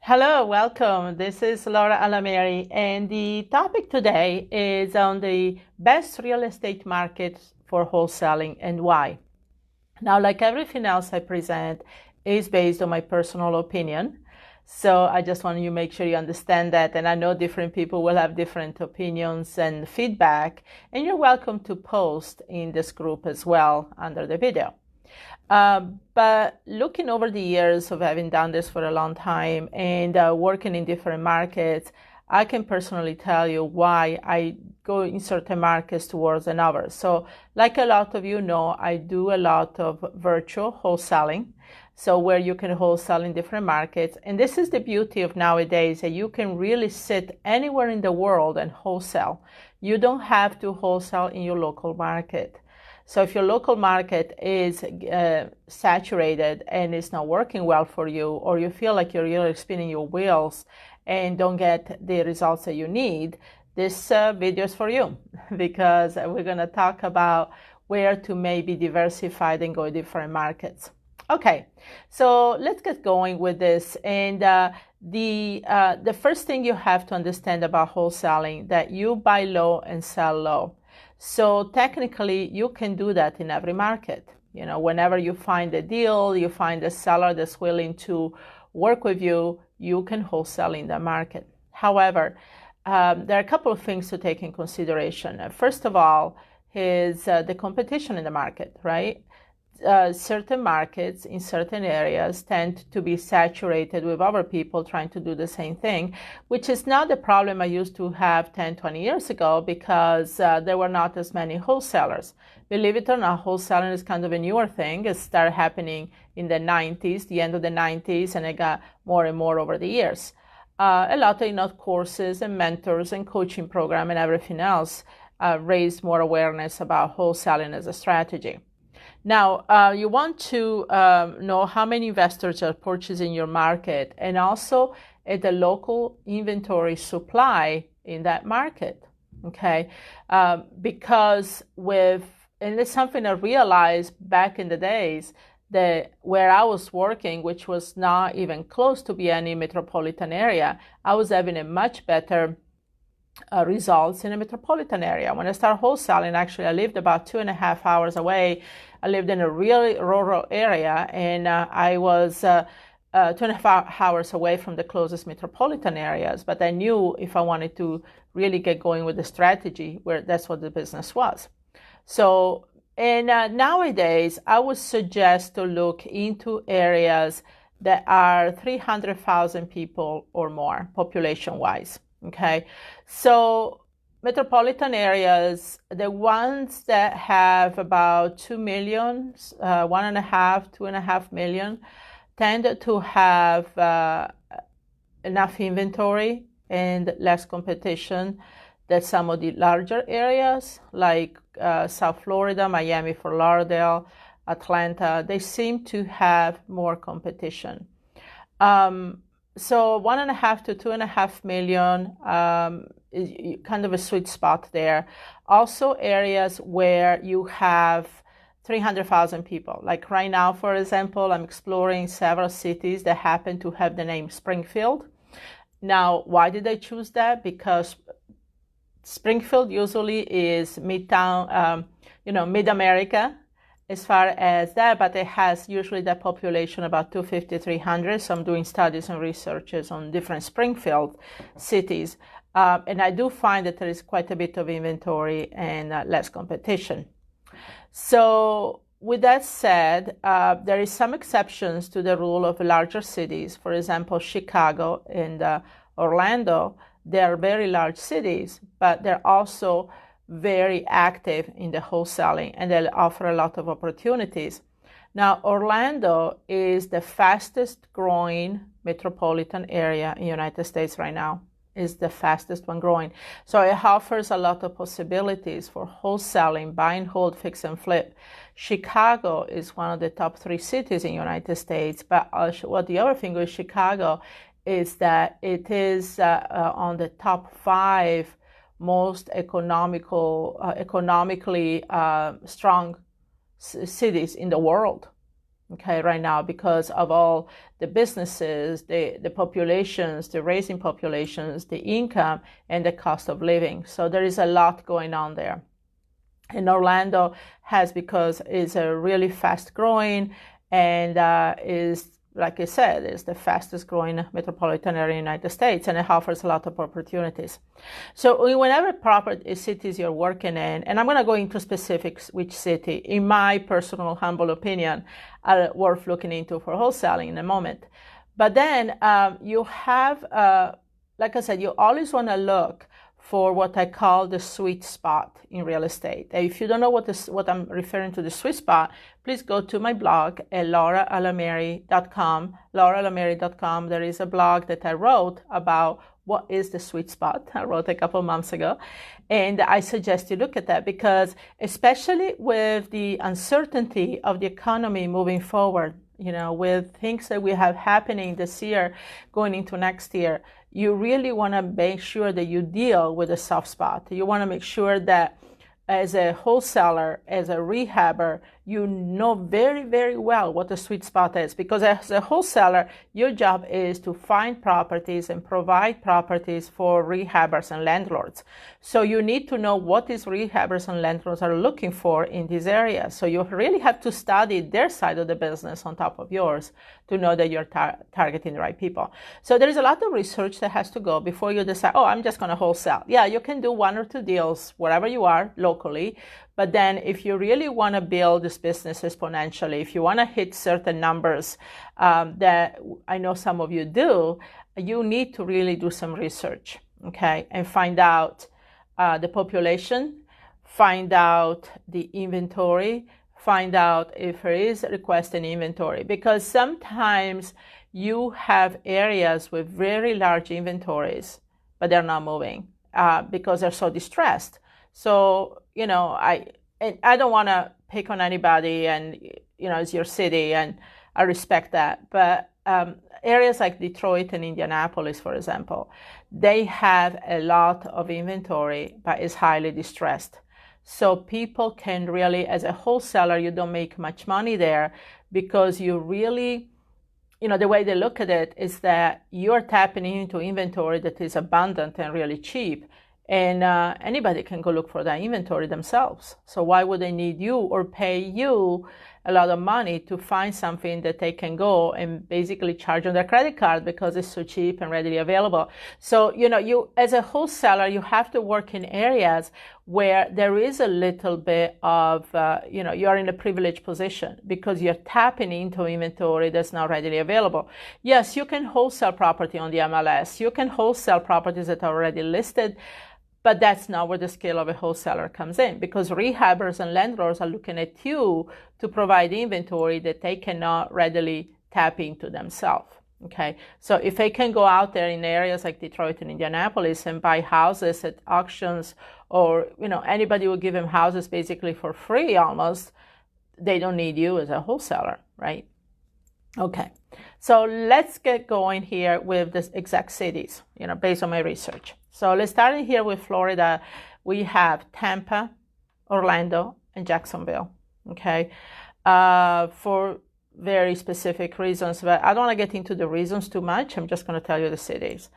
Hello, welcome. This is Laura Alameri, and the topic today is on the best real estate markets for wholesaling and why. Now, like everything else I present is based on my personal opinion. So I just want you to make sure you understand that. And I know different people will have different opinions and feedback, and you're welcome to post in this group as well under the video. But looking over the years of having done this for a long time and working in different markets, I can personally tell you why I go in certain markets towards another. So like a lot of you know, I do a lot of virtual wholesaling. So where you can wholesale in different markets. And this is the beauty of nowadays, that you can really sit anywhere in the world and wholesale. You don't have to wholesale in your local market. So if your local market is saturated and it's not working well for you, or you feel like you're really spinning your wheels and don't get the results that you need, this video is for you because we're going to talk about where to maybe diversify and go to different markets. Okay, so let's get going with this. And the first thing you have to understand about wholesaling, that you buy low and sell low. So technically, you can do that in every market. You know, whenever you find a deal, you find a seller that's willing to work with you, you can wholesale in the market. However, there are a couple of things to take in consideration. First of all, is the competition in the market, right? Certain markets in certain areas tend to be saturated with other people trying to do the same thing, which is not the problem I used to have 10, 20 years ago because there were not as many wholesalers. Believe it or not, wholesaling is kind of a newer thing. It started happening in the 90s, the end of the 90s, and it got more and more over the years. A lot of courses and mentors and coaching program and everything else raised more awareness about wholesaling as a strategy. Now, you want to know how many investors are purchasing your market and also at the local inventory supply in that market, okay? Because and it's something I realized back in the days, that where I was working, which was not even close to be any metropolitan area, I was having a much better results in a metropolitan area. When I started wholesaling, actually, I lived about 2.5 hours away. I lived in a really rural area, and I was 2.5 hours away from the closest metropolitan areas. But I knew if I wanted to really get going with the strategy, where that's what the business was. So, and nowadays, I would suggest to look into areas that are 300,000 people or more population-wise. Okay, so metropolitan areas, the ones that have about 2 million, 1.5, 2.5 million, tend to have enough inventory and less competition than some of the larger areas like South Florida, Miami, Fort Lauderdale, Atlanta. They seem to have more competition. So 1.5 to 2.5 million is kind of a sweet spot there. Also areas where you have 300,000 people. Like right now, for example, I'm exploring several cities that happen to have the name Springfield. Now, why did I choose that? Because Springfield usually is Midtown, Mid-America, as far as that, but it has usually that population about 250, 300. So I'm doing studies and researches on different Springfield cities. And I do find that there is quite a bit of inventory and less competition. So with that said, there is some exceptions to the rule of larger cities. For example, Chicago and Orlando, they are very large cities, but they're also very active in the wholesaling, and they'll offer a lot of opportunities. Now, Orlando is the fastest growing metropolitan area in the United States right now, is the fastest one growing. So it offers a lot of possibilities for wholesaling, buy and hold, fix and flip. Chicago is one of the top 3 cities in the United States, but what the other thing with Chicago is that it is on the top 5 most economically strong cities in the world. okay, right now because of all the businesses, the populations, the raising populations, the income, and the cost of living. So there is a lot going on there. And Orlando has, because it's a really fast growing and is, like I said, is the fastest growing metropolitan area in the United States, and it offers a lot of opportunities. So whenever property cities you're working in, and I'm going to go into specifics which city, in my personal humble opinion, are worth looking into for wholesaling in a moment. But then you have, like I said, you always want to look for what I call the sweet spot in real estate. If you don't know what I'm referring to, the sweet spot, please go to my blog at lauraalameri.com. lauraalameri.com. There is a blog that I wrote about what is the sweet spot. I wrote a couple months ago. And I suggest you look at that because especially with the uncertainty of the economy moving forward, with things that we have happening this year going into next year, you really want to make sure that you deal with a soft spot. You want to make sure that as a wholesaler, as a rehabber, you know very, very well what the sweet spot is. Because as a wholesaler, your job is to find properties and provide properties for rehabbers and landlords. So you need to know what these rehabbers and landlords are looking for in these areas. So you really have to study their side of the business on top of yours to know that you're targeting the right people. So there is a lot of research that has to go before you decide, oh, I'm just going to wholesale. Yeah, you can do 1 or 2 deals wherever you are locally. But then if you really want to build this business exponentially, if you want to hit certain numbers that I know some of you do, you need to really do some research, okay, and find out the population, find out the inventory, find out if there is a request in inventory. Because sometimes you have areas with very large inventories, but they're not moving because they're so distressed. So, I don't want to pick on anybody and, it's your city and I respect that. But areas like Detroit and Indianapolis, for example, they have a lot of inventory, but it's highly distressed. So people can really, as a wholesaler, you don't make much money there because you really, the way they look at it is that you're tapping into inventory that is abundant and really cheap. And anybody can go look for that inventory themselves. So why would they need you or pay you a lot of money to find something that they can go and basically charge on their credit card because it's so cheap and readily available? So, you as a wholesaler, you have to work in areas where there is a little bit of, you're in a privileged position because you're tapping into inventory that's not readily available. Yes, you can wholesale property on the MLS. You can wholesale properties that are already listed. But that's not where the skill of a wholesaler comes in because rehabbers and landlords are looking at you to provide inventory that they cannot readily tap into themselves. Okay, so if they can go out there in areas like Detroit and Indianapolis and buy houses at auctions, or anybody will give them houses basically for free almost, they don't need you as a wholesaler, right? Okay, so let's get going here with the exact cities, based on my research. So let's start here with Florida. We have Tampa, Orlando, and Jacksonville, okay, for very specific reasons. But I don't want to get into the reasons too much. I'm just going to tell you the cities.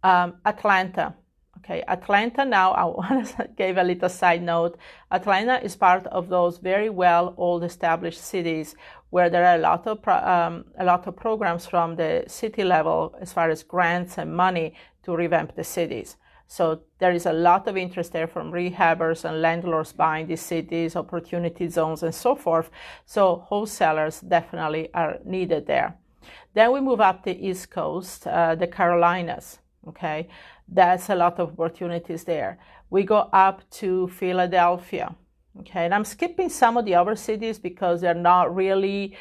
Atlanta. Okay, Atlanta now, I want to give a little side note. Atlanta is part of those very well old established cities where there are a lot of programs from the city level as far as grants and money to revamp the cities. So there is a lot of interest there from rehabbers and landlords buying these cities, opportunity zones, and so forth. So wholesalers definitely are needed there. Then we move up the East Coast, the Carolinas, okay? That's a lot of opportunities there. We go up to Philadelphia, okay? And I'm skipping some of the other cities because they're not really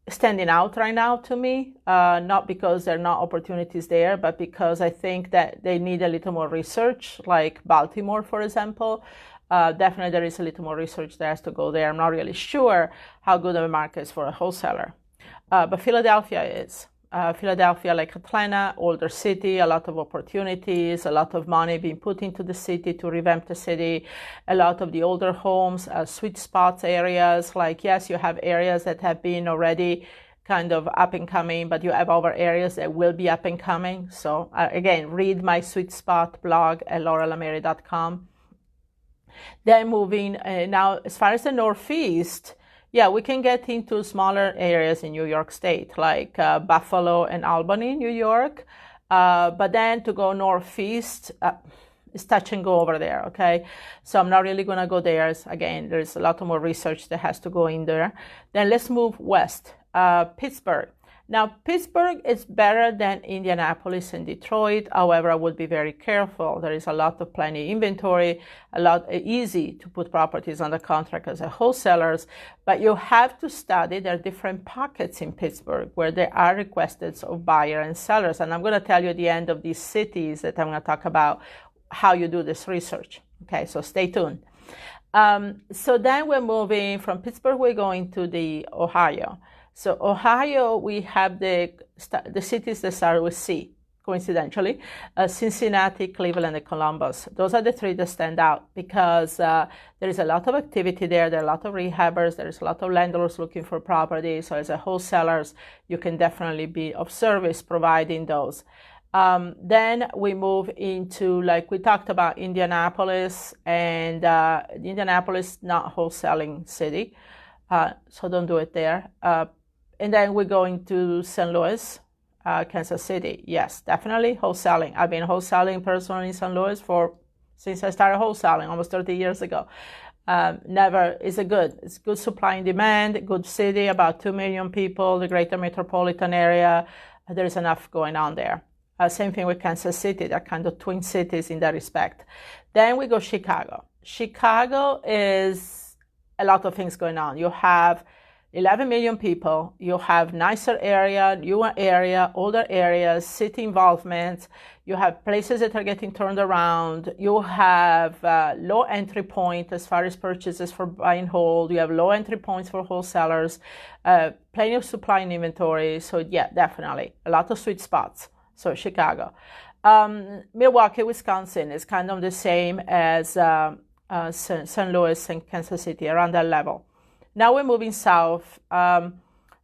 standing out right now to me, not because there are not opportunities there, but because I think that they need a little more research, like Baltimore, for example. Definitely there is a little more research that has to go there. I'm not really sure how good of a market is for a wholesaler. But Philadelphia is. Philadelphia, like Atlanta, older city, a lot of opportunities, a lot of money being put into the city to revamp the city, a lot of the older homes, sweet spots areas, like yes, you have areas that have been already kind of up and coming, but you have other areas that will be up and coming. So again, read my sweet spot blog at lauralamary.com. Then moving now, as far as the Northeast, yeah, we can get into smaller areas in New York State, like Buffalo and Albany, New York. But then to go Northeast, it's touch and go over there, okay? So I'm not really going to go there. Again, there's a lot more research that has to go in there. Then let's move west, Pittsburgh. Now, Pittsburgh is better than Indianapolis and Detroit. However, I would be very careful. There is a lot of plenty inventory, a lot easy to put properties under contract as a wholesalers, but you have to study. There are different pockets in Pittsburgh where there are requests of buyer and sellers. And I'm going to tell you at the end of these cities that I'm going to talk about how you do this research. Okay, so stay tuned. So then we're moving from Pittsburgh, we're going to the Ohio. So Ohio, we have the cities that start with C, coincidentally, Cincinnati, Cleveland, and Columbus. Those are the three that stand out because there is a lot of activity there. There are a lot of rehabbers. There is a lot of landlords looking for property. So as a wholesalers, you can definitely be of service providing those. Then we move into, like we talked about, Indianapolis, and Indianapolis, not wholesaling city. So don't do it there. And then we're going to St. Louis, Kansas City. Yes, definitely wholesaling. I've been wholesaling personally in St. Louis since I started wholesaling almost 30 years ago. It's good supply and demand, good city, about 2 million people, the greater metropolitan area. There's enough going on there. Same thing with Kansas City. They're kind of twin cities in that respect. Then we go Chicago. Chicago is a lot of things going on. You have 11 million people. You have nicer area, newer area, older areas, city involvement. You have places that are getting turned around. You have low entry point as far as purchases for buy and hold. You have low entry points for wholesalers, plenty of supply and inventory. So yeah, definitely a lot of sweet spots. So Chicago. Milwaukee, Wisconsin is kind of the same as St. Louis and Kansas City, around that level. Now we're moving south.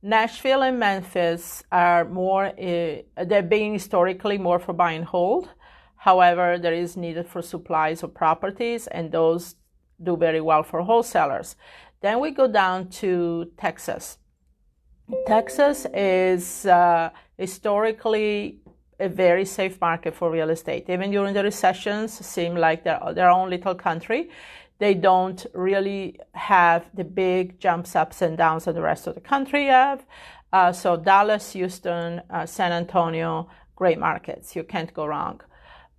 Nashville and Memphis are more, they're being historically more for buy and hold. However, there is needed for supplies of properties, and those do very well for wholesalers. Then we go down to Texas. Texas is historically a very safe market for real estate. Even during the recessions, seem like they're their own little country. They don't really have the big jumps, ups and downs that the rest of the country have. So Dallas, Houston, San Antonio, great markets. You can't go wrong.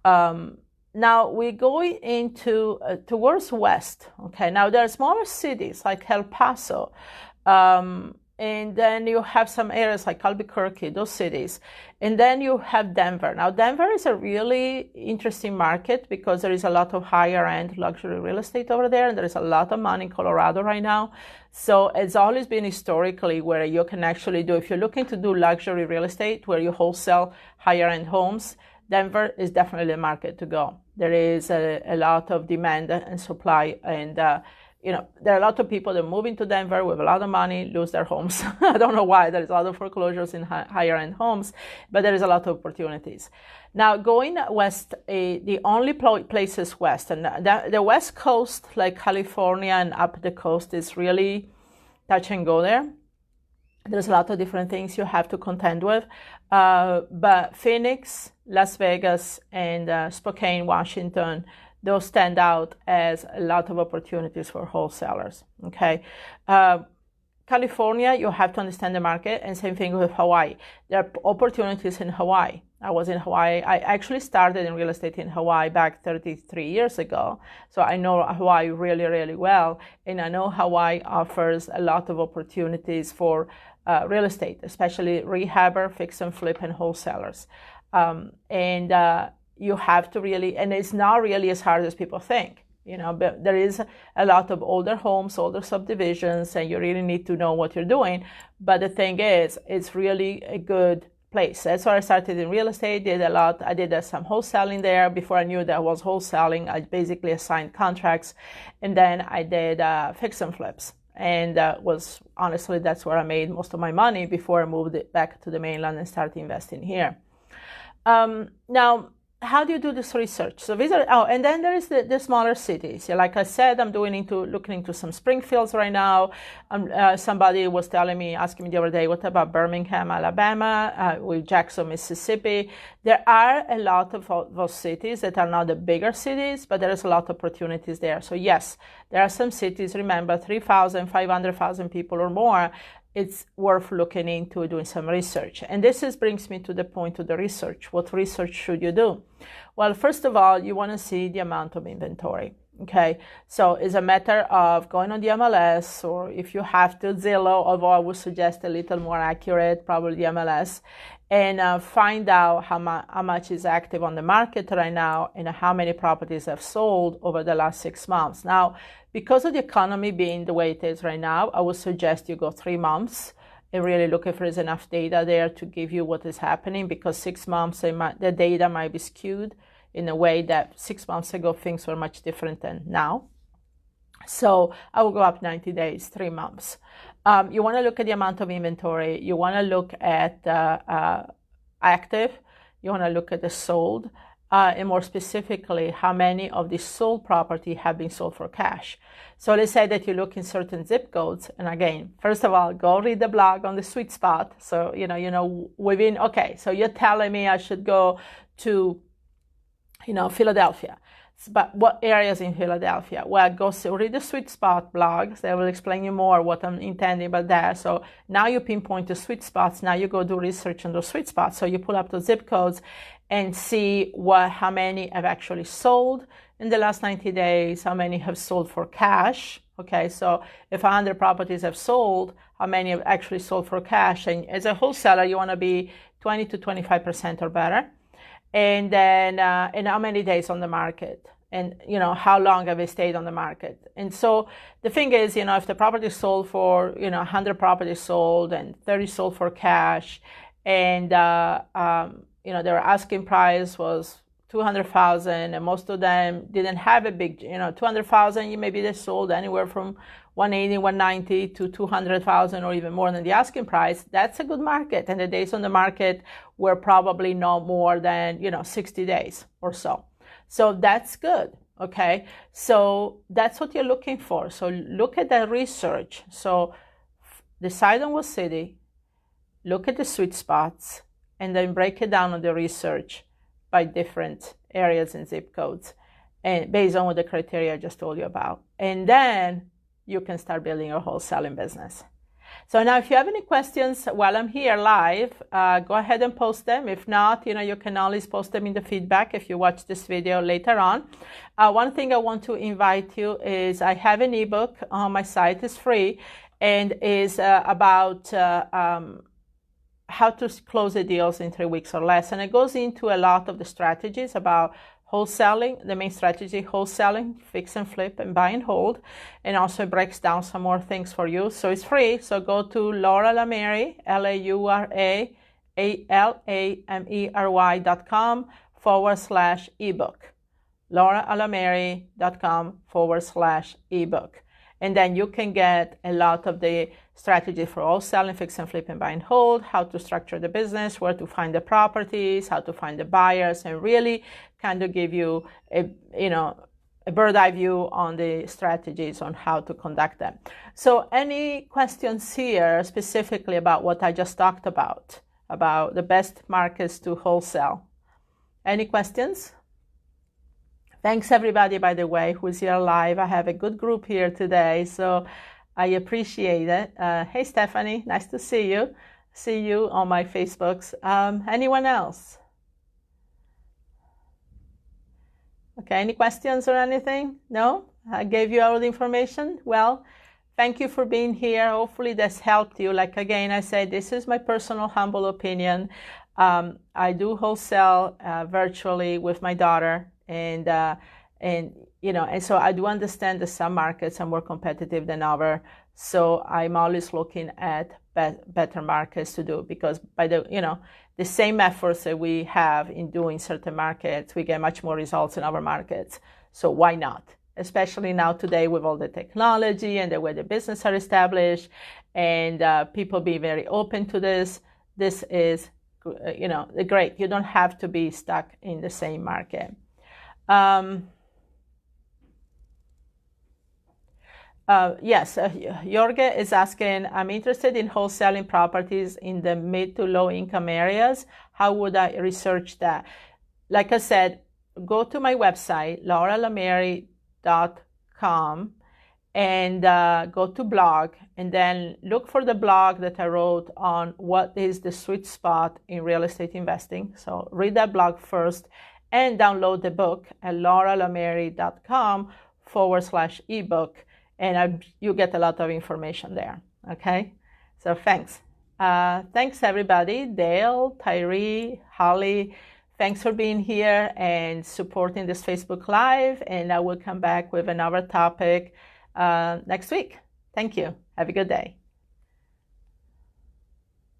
Now we're going into towards west. Okay, now there are smaller cities like El Paso. And then you have some areas like Albuquerque, those cities. And then you have Denver. Now, Denver is a really interesting market because there is a lot of higher-end luxury real estate over there, and there is a lot of money in Colorado right now. So it's always been historically where you can actually do, if you're looking to do luxury real estate where you wholesale higher-end homes, Denver is definitely the market to go. There is a lot of demand and supply, and there are a lot of people that move into Denver with a lot of money, lose their homes. I don't know why. There is a lot of foreclosures in higher-end homes, but there is a lot of opportunities. Now, going west, the only places west, and the West Coast, like California and up the coast, is really touch and go there. There's a lot of different things you have to contend with. But Phoenix, Las Vegas, and Spokane, Washington, those stand out as a lot of opportunities for wholesalers, okay? California, you have to understand the market, and same thing with Hawaii. There are opportunities in Hawaii. I was in Hawaii. I actually started in real estate in Hawaii back 33 years ago. So I know Hawaii really, really well. And I know Hawaii offers a lot of opportunities for real estate, especially rehabber, fix and flip, and wholesalers. You have to really, and it's not really as hard as people think. But there is a lot of older homes, older subdivisions, and you really need to know what you're doing. But the thing is, it's really a good place. That's where I started in real estate, did a lot. I did some wholesaling there. Before I knew that was wholesaling, I basically assigned contracts, and then I did fix and flips. And was honestly, that's where I made most of my money before I moved it back to the mainland and started investing here. Now, how do you do this research? So these are, and then there is the smaller cities. Like I said, I'm looking into some Springfields right now. Somebody was asking me the other day, what about Birmingham, Alabama, with Jackson, Mississippi? There are a lot of those cities that are not the bigger cities, but there is a lot of opportunities there. So yes, there are some cities, remember, 3,000, 500,000 people or more. It's worth looking into doing some research. And this brings me to the point of the research. What research should you do? Well, first of all, you want to see the amount of inventory. Okay, so it's a matter of going on the MLS, or if you have to Zillow, although I would suggest a little more accurate, probably the MLS, and find out how much is active on the market right now and how many properties have sold over the last 6 months. Now, because of the economy being the way it is right now, I would suggest you go 3 months and really look if there's enough data there to give you what is happening, because 6 months, the data might be skewed in a way that 6 months ago things were much different than now. So I will go up 90 days, 3 months. You want to look at the amount of inventory. You want to look at active. You want to look at the sold. And more specifically, how many of the sold property have been sold for cash. So let's say that you look in certain zip codes. And again, first of all, go read the blog on the sweet spot. So, within, okay, so you're telling me I should go to, Philadelphia. But what areas in Philadelphia? Well, go read the sweet spot blogs. They will explain you more what I'm intending by that. So now you pinpoint the sweet spots. Now you go do research on those sweet spots. So you pull up the zip codes and see how many have actually sold in the last 90 days, how many have sold for cash. Okay, so if 100 properties have sold, how many have actually sold for cash? And as a wholesaler, you want to be 20 to 25% or better. And then, and how many days on the market, and how long have they stayed on the market. And so the thing is, if the property sold for 100 properties sold and 30 sold for cash, and their asking price was $200,000, and most of them didn't have a big, $200,000, maybe they sold anywhere from $180,000, $190,000 to $200,000, or even more than the asking price. That's a good market, and the days on the market were probably no more than 60 days or so. So that's good. Okay, so that's what you're looking for. So look at that research. So decide on what city, look at the sweet spots, and then break it down on the research by different areas and zip codes, and based on what the criteria I just told you about. And then you can start building your wholesaling business. So now if you have any questions while I'm here live, go ahead and post them. If not, you can always post them in the feedback if you watch this video later on. One thing I want to invite you is I have an ebook on my site. It's free, and is about how to close the deals in 3 weeks or less. And it goes into a lot of the strategies about wholesaling, the main strategy, wholesaling, fix and flip, and buy and hold, and also breaks down some more things for you. So it's free. So go to Laura Lamery, LauraAlamery.com/ebook, LauraAlamery.com/ebook. And then you can get a lot of the strategy for wholesaling, fix and flip, and buy and hold, how to structure the business, where to find the properties, how to find the buyers, and really kind of give you a bird's eye view on the strategies on how to conduct them. So any questions here specifically about what I just talked about the best markets to wholesale? Any questions? Thanks everybody, by the way, who's here live. I have a good group here today, so I appreciate it. Hey Stephanie, nice to see you. See you on my Facebooks. Anyone else? Okay, any questions or anything? No? I gave you all the information? Well, thank you for being here. Hopefully this helped you. Like again, I said, this is my personal humble opinion. I do wholesale virtually with my daughter, and so I do understand that some markets are more competitive than others. So I'm always looking at better markets to do, because by the same efforts that we have in doing certain markets, we get much more results in other markets. So why not? Especially now today with all the technology and the way the business are established, and people being very open to this. This is, great. You don't have to be stuck in the same market. Yes, Jorge is asking, I'm interested in wholesaling properties in the mid to low income areas. How would I research that? Like I said, go to my website, lauralameri.com, and go to blog, and then look for the blog that I wrote on what is the sweet spot in real estate investing. So read that blog first and download the book at lauralameri.com/ebook. And you get a lot of information there, okay? So thanks. Thanks, everybody. Dale, Tyree, Holly, thanks for being here and supporting this Facebook Live. And I will come back with another topic next week. Thank you. Have a good day.